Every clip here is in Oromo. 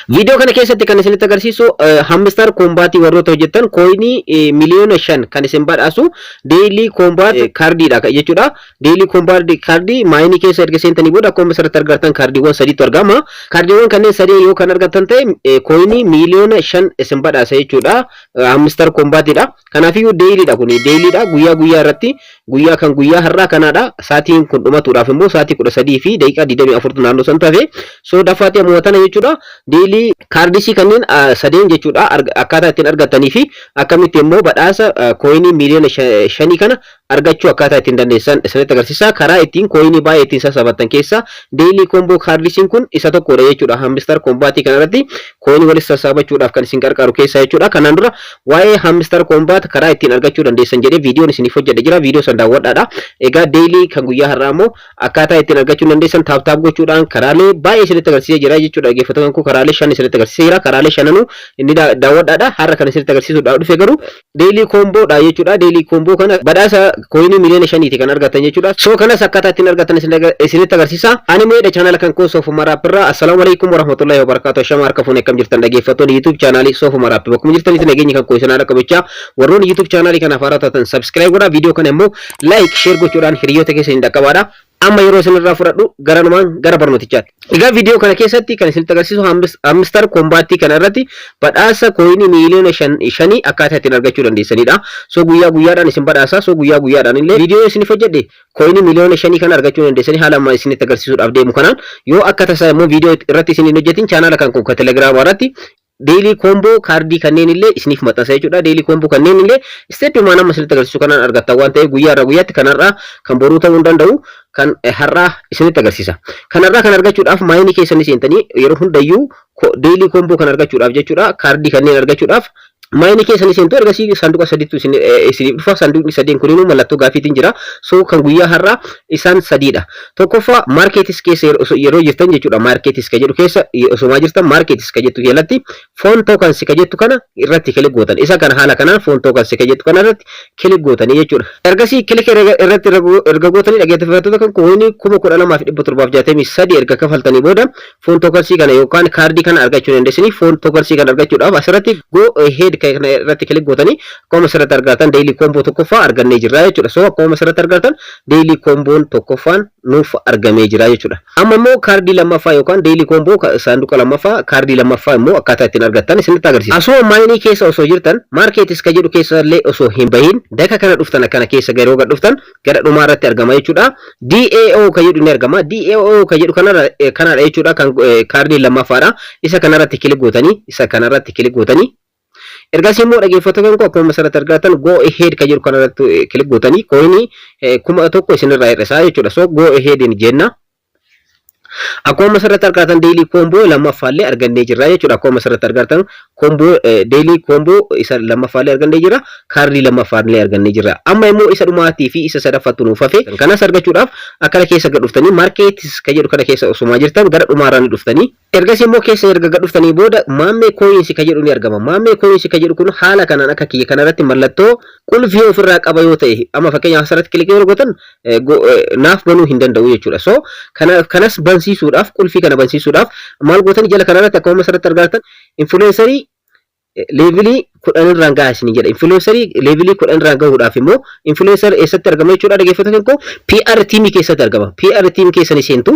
Video kana keessatti kan isinitti agarsiisu hamster combat warroota hojjetan coinii miliyoona 5 kan isin badhaasu daily combat cardidha jechuudha. Daily combat card maayinii keessa erga seentanii booda akkuma asirratti argattan cardiiwwan sadiitu argama. Cardiiwwan kanneen sadii yoo kan argattan ta'e coinii miliyoona 5 isin badhaasa jechuudha. Hamster combatidha. Kanaafiyyuu dailyidha kun dailyidha guyyaa guyyaa irratti guyyaa kan guyyaa har'aa kanaadha. Saatiin kun dhumatuudhaaf immoo saatii 13 fi daqiiqaa 24 naannoo san tafe so dafaatee mo'atana jechuudha. Daily kaardisii kanneen sadeen jechuudha akkaataa ittiin argatanii fi akkamitti immoo badhaasa coinii miliyoona 5 kana argachuu akkaataa ittiin dandeessan isinitti agarsiisa. Karaa ittiin coinii baay'ee ittiin sassaabatan keessa daily combo kaardisiin kun isa tokkodha jechuudha. Hamster combat kanarratti coinii walitti sassaabachuudhaaf kan isin gargaaru keessa jechuudha. Kanaan dura waa'ee hamster combat karaa ittiin argachuu dandeessan jedhee viidiyoon isiniif hojjedhe jira. Viidiyoo san daawwadhaadha. Egaa daily kan guyyaa har'aa immoo akkaataa ittiin argachuu dandeessan taap gochuudhaan karaalee baay'ee isinitti agarsiisee jira jechuudha. Dhaggeeffattoonni kun karaalee 5 isinitti agarsiiseera. Karaalee 5 inni daawwadhaadha. Har'a kan isinitti agarsiisuudhaaf dhufe garuu daily combo dha jechuudha. Daily combo kana badhaasa coinii miliyoona 5 kan argatan jechuudha. So kanas akkaataa ittiin argatan isinitti agarsiisa. Ani meedha channel kan koo Soofuma Raapirraa. Assalaamu alaykum warahmatullahi wabarakatuh. Shama harka fuunee akkam jirtan dhaggeeffattoonni YouTube channel Soofuma Raapir. Bakkuma jirtanitti nageenya kan koo isin haala qabachaa. Warroonni YouTube channel kana afaaraa taatan subscribe godhaa. Video kana immoo like share gochuudhaan hiriyoota keessaniin dhaqqabaadha. Amma yeroo isinirraa fudhadhu gara barnootichaatti. Egaa viidiyoo kana keessatti kan isinitti agarsiisu hamster combat kana irratti badhaasa coinii miliyoona 5 akkaataa ittiin argachuu dandeessanidha. So guyyaa guyyaadhaan isin badhaasa. So guyyaa guyyaadhaan illee viidiyoo isiniif hojjedhe coinii miliyoona 5 kana argachuu dandeessanii haala amma isinitti agarsiisuudhaaf deemu kanaan yoo akka tasaa immoo viidiyoo irratti isiniin hojjetin chaanaala kan kun Telegram irratti daily combo cardii kanneen illee isiniif maxxansa jechuudha. Daily combo kanneen illee step mana amma isinitti agarsiisu kanaan argattan waan ta'eef guyyaa irraa guyyaatti kanarraa kan boruu ta'uu danda'u kan har'aa isinitti agarsiisa. Kanarraa kan argachuudhaaf maayinii keessanii seentanii yeroo hundayyuu daily combo kan argachuudhaaf jechuudha. Cardii kanneen argachuudhaaf maayinii keessanii seentu ergasii sanduuqa sadiitu isiniif dhufa. Sanduuqni sadeen kunimmoo mallattoo gaafiitiin jira. So kan guyyaa har'aa isaan sadiidha. Tokkoffaa marketis keessa yeroo jirtan jechuudha. Marketis ka jedhu keessa osoo jirtan marketis ka jettu jalatti foon tokens ka jettu kana irratti kilik gootan. Isa kana haala kanaan foon tokens ka jettu kana irratti kilik gootanii jechuudha. Ergasii kilik irratti erga gootanii dhaggeeffattoota kan coinii 12763 erga kafaltanii booda foon tokens kana yookaan kaardii kana argachuu dandeessanii. Foon tokens kana argachuudhaaf asirratti go ahead kana irratti kilik gootanii akkuma asirratti argatan daily combo tokkoffaa argannee jirra jechuudha. So akkuma asirratti argatan daily comboon tokkoffaan nuuf argamee jira jechuudha. Amma immoo kaardii lammaffaa yookaan daily combo sanduuqa lammaffaa kaardii lammaffaa immoo akkaataa ittiin argattan isinitti agarsiisa. Asoo maayinii keessa osoo jirtan marketis ka jedhu keessa illee osoo hin bahin daka kana dhuftan akkana keessa yeroo gad dhuftan gara dhumaa irratti argama jechuudha. DAO ka jedhu ni argama. DAO ka jedhu kanadha jechuudha kan kaardii lammaffaadha. Isa kanarratti kilik gootanii ergasii immoo dhaggeeffattoota kan akkuma asirratti argatan go ahead ka jedhu kanarratti kilik gootanii coinii 1000 isinirraa hir'isaa jechuudha. So go ahead ni jenna. Akkuma asirratti argatan daily combo lammaffaallee argannee jirra jechuudha. Akkuma asirratti argatan combo daily combo isa lammaffaallee argannee jirra. Kaardii lammaffaallee argannee jirra. Amma immoo isa dhumaatii fi isa sadaffaatu nuuf hafe kanas argachuudhaaf akkana keessa gad dhuftanii marketis ka jedhu kana keessa osuma jirtan gara dhumaarraa ni dhuftanii ergasii immoo keessa erga gad dhuftanii booda maammee coins ka jedhu ni argama. Maammee coins ka jedhu kun haala kanaan akka kiyya kanarratti mallattoo qulfii ofirraa qaba yoo ta'e amma fakkeenyaaf asirratti kilik yoo gootan naaf banuu hin danda'u jechuudha. So kanas bansiisuudhaaf qulfii kana bansiisuudhaaf maal gootanii jala kanarratti akkuma asirratti argatan influencerii levelii 10 irraan gahaa isin jedha. Influencerii levelii 10 irraan gahuudhaaf immoo influencer eessatti argama jechuudha. Dhaggeeffattoota koo PR team keessatti argama. PR team keessanii seentu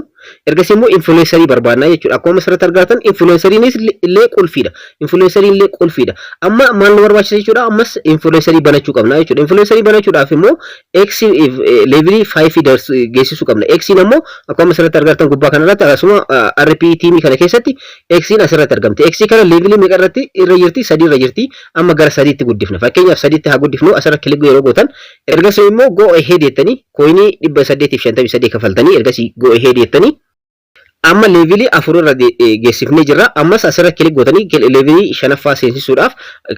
ergasii immoo influencerii barbaadna jechuudha. Akkuma asirratti argatan influenceriinis illee qulfiidha. Influenceriin illee qulfiidha. Amma maal nu barbaachisa jechuudha. Ammas influencerii banachuu qabna jechuudha. Influencerii banachuudhaaf immoo X levelii 5 geessisuu qabna. X'n immoo akkuma asirratti argatan gubbaa kanarratti akkasuma RP team kana keessatti X'n asirratti argamte. X kana levelii meeqa irratti irra jirti? 3 irra jirti. Amma gara 3tti guddifna. Fakkeenyaaf 3tti haa guddifnu asirratti kilik yeroo gootan ergasii immoo go ahead jettanii coinii 853 kafaltanii ergasii go ahead jettanii amma levelii 4 irra geessifnee jirra. Ammas asirratti kilik gootanii levelii 5ffaa seensisuudhaaf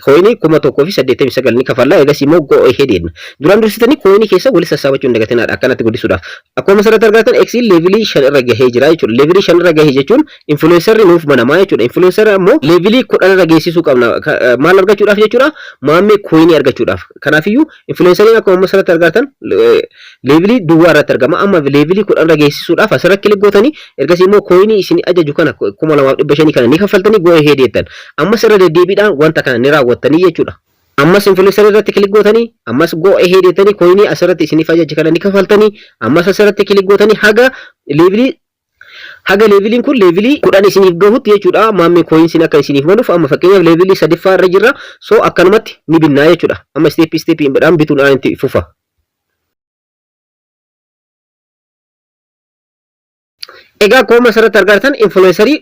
coinii 1089 ni kafallaa. Ergasii immoo go ahead jenna. Duraan dursitanii coinii keessa walitti sassaabachuu hin dagatinaa akkanatti guddisuudhaaf. Akkuma asirratti argatan X levelii 5 irra gahee jira jechuudha. Levelii 5 irra gahee jechuun influencerri nuuf banamaa jechuudha. Influencer immoo levelii 10 irra geessisuu qabna. Maal argachuudhaaf jechuudha? Maammee coinii argachuudhaaf. Kanaafiyyuu influenceriin akkuma asirratti argatan levelii duwwaa irratti argama. Amma levelii 10 irra geessisuudhaaf asirratti kilik gootanii ergasii immoo coinii isin ajaju kana 2500 kana ni kaffaltanii go ahead jettan. Ammas irra deddeebiidhaan wanta kana ni raawwattanii jechuudha. Ammas influencer irratti kilik gootanii ammas go ahead jettanii coinii asirratti isiniif ajaji kana ni kaffaltanii ammas asirratti kilik gootanii haga levelin kun levelii 10 isiniif gahutti jechuudha. Maammee coins akka isiniif maluuf amma fakkeenyaaf levelii 3ffaa irra jirra. So akkanumatti ni binnaa jechuudha. Amma step dhaan bituudhaan itti fufa. Egaa akkuma asirratti argartan influencerii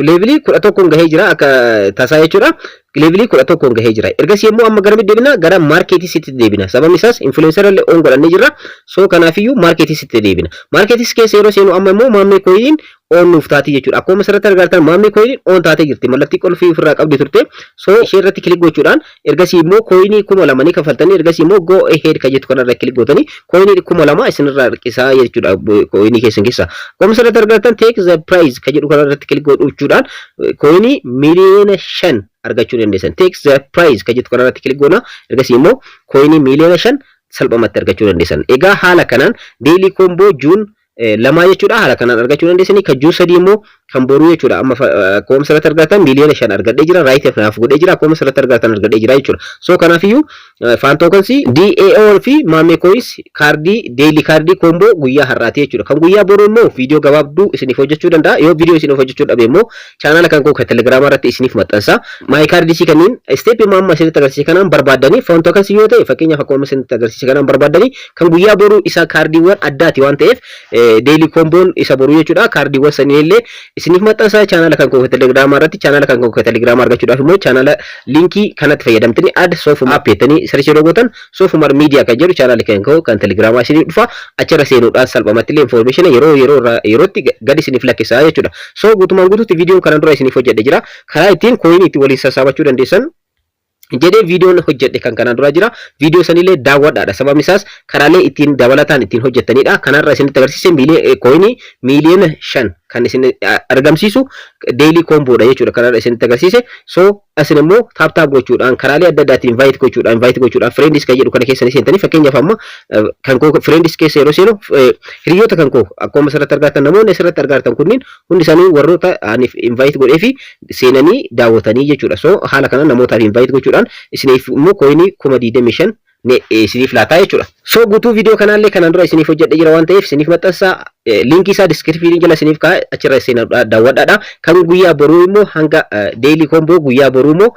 levelii 11 gahee jira akka tasaa jechuudha. Levelii 11 gahee jira. Ergasii immoo amma gara deebina gara marketii sitti deebina. Sababni isaas influencer illee on godhannee jirra. So kanaafiyyuu marketii sitti deebina. Marketii keessa yeroo seenu amma immoo maammee coin on nuuf taati jechuudha. Akkuma asirratti argartan maammee coin on taatee jirti. Mallattii qolfii ofirraa qabdi turte. So ishee irratti kilik gochuudhaan ergasii immoo coinii 2000 ni kaffaltanii ergasii immoo go ahead ka jettu kanarra kilik gootanii coinii 2000 isinirraa hir'isaa jechuudha coinii keessan keessa. Akkuma asirratti argartan take the price ka jedhu kanarratti kilik gochuudhaan coinii miliyoona 5 argachuu dandeessan. Take the price ka jettu kanarratti kilik goona ergasii immoo coinii miliyoona 5 salphamatti argachuu dandeessan. Egaa haala kanaan daily combo June lama jechuudha. Haala kanaan argachuu dandeessanii kan June 3 immoo kan boruu jechuudha. Amma akkuma asirratti argatan miliyoona 5 argadhee jira. Right naaf godhee jira. Akkuma asirratti argatan argadhee jira jechuudha. So kanaafiyyuu fan tokens DAO fi maammee coins kaardii daily kaardii combo guyyaa har'aati jechuudha. Kan guyyaa boruu immoo viidiyoo gabaabduu isiniif hojjechuu danda'a. Yoo viidiyoo isiniif hojjechuu dhabe immoo chaanala kan koo kan Telegram irratti isiniif maxxansa. My kaardii si kanneen step maamma isinitti agarsiise kanaan barbaadanii fan tokens yoo ta'e fakkeenyaaf akkuma isinitti agarsiise kanaan barbaadanii kan guyyaa boruu isa kaardiiwwan addaati waan ta'eef daily comboon isa boruu jechuudha. Kaardiiwwan sanillee isiniif maxxansa chaanala kan koo Telegram irratti chaanala kan koo Telegram argachuudhaaf immoo chaanala linkii kanatti fayyadamtanii add soofuma app jettanii search yeroo gootan soofumar media kan jedhu chaanala kan koo kan Telegram isiniif dhufa achirra seenuudhaan salphumatti illee information yerootti gadi isiniif lakkisaa jechuudha. So guutumaan guutuutti viidiyoon kana dura isiniif hojjedhe jira. Karaa ittiin coin itti waliin sassaabachuu dandeessan jedhee viidiyoon hojjedhe kan kana dura jira. Viidiyoo sanillee daawwadhaadha. Sababni isaas karaalee ittiin dabalataan ittiin hojjettanidha. Kanarra isinitti agarsiise coin miliyoona 5 kan isin argamsiisu daily combo dha jechuudha. Kanarra isinitti agarsiise. So asin immoo taap gochuudhaan karaalee adda addaatiin invite gochuudhaan friends kan jedhu kana keessa seentanii fakkeenyaaf amma kan koo friends keessa yeroo seenu hiriyoota kan koo akkuma asirratti argatan namoonni asirratti argatan kunniin hundi isaanii warroota aniif invite godhee fi seenanii daawwatanii jechuudha. So haala kanaan namootaaf invite gochuudhaan isiniif immoo coinii 25 isiniif laataa jechuudha. So guutuu viidiyoo kanaallee kanaan dura isiniif hojjedhe jira waan ta'eef isiniif maxxansa linkii isaa description jala isiniif kaa'e achirra seenaa daawwadhaadha. Kan guyyaa boruu immoo hanga daily combo guyyaa boruu immoo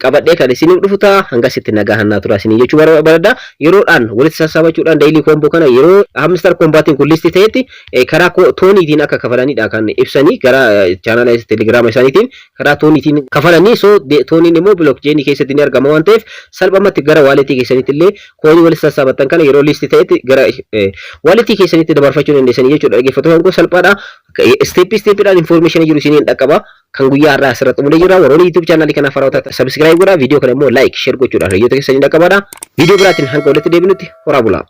qabadhee kan isiniif dhufu ta'a hanga sitti nagaa hannaa tura isinii jechuu barbaada. Yeroodhaan walitti sassaabachuudhaan daily combo kana yeroo hamster kombaatiin kun listi ta'etti karaa tooniitiin akka kafalanidha kan ibsanii gara chaanala Telegram isaaniitiin karaa tooniitiin kafalanii. So tooniin immoo blockchain keessatti ni argama waan ta'eef salphumatti gara walletii keessanitti illee coin walitti sassaabattan kana yeroo listi ta'etti gara walletii keessanitti dabarfachuu dandeessanii jechuudha. Dhaggeeffattoota koo salphaadha. Step-dhaan information jiru isiniin dhaqqaba. Kan guyyaa irraa asirratti mul'ee jira. Warroonni YouTube channel kanaaf haaraa subscribe godhaa. Viidiyoo kana immoo like, share gochuudhaan hiriyoota keessanii dhaqqabaadha. Viidiyoo biraatiin hanga walitti deebinutti horaa bulaa.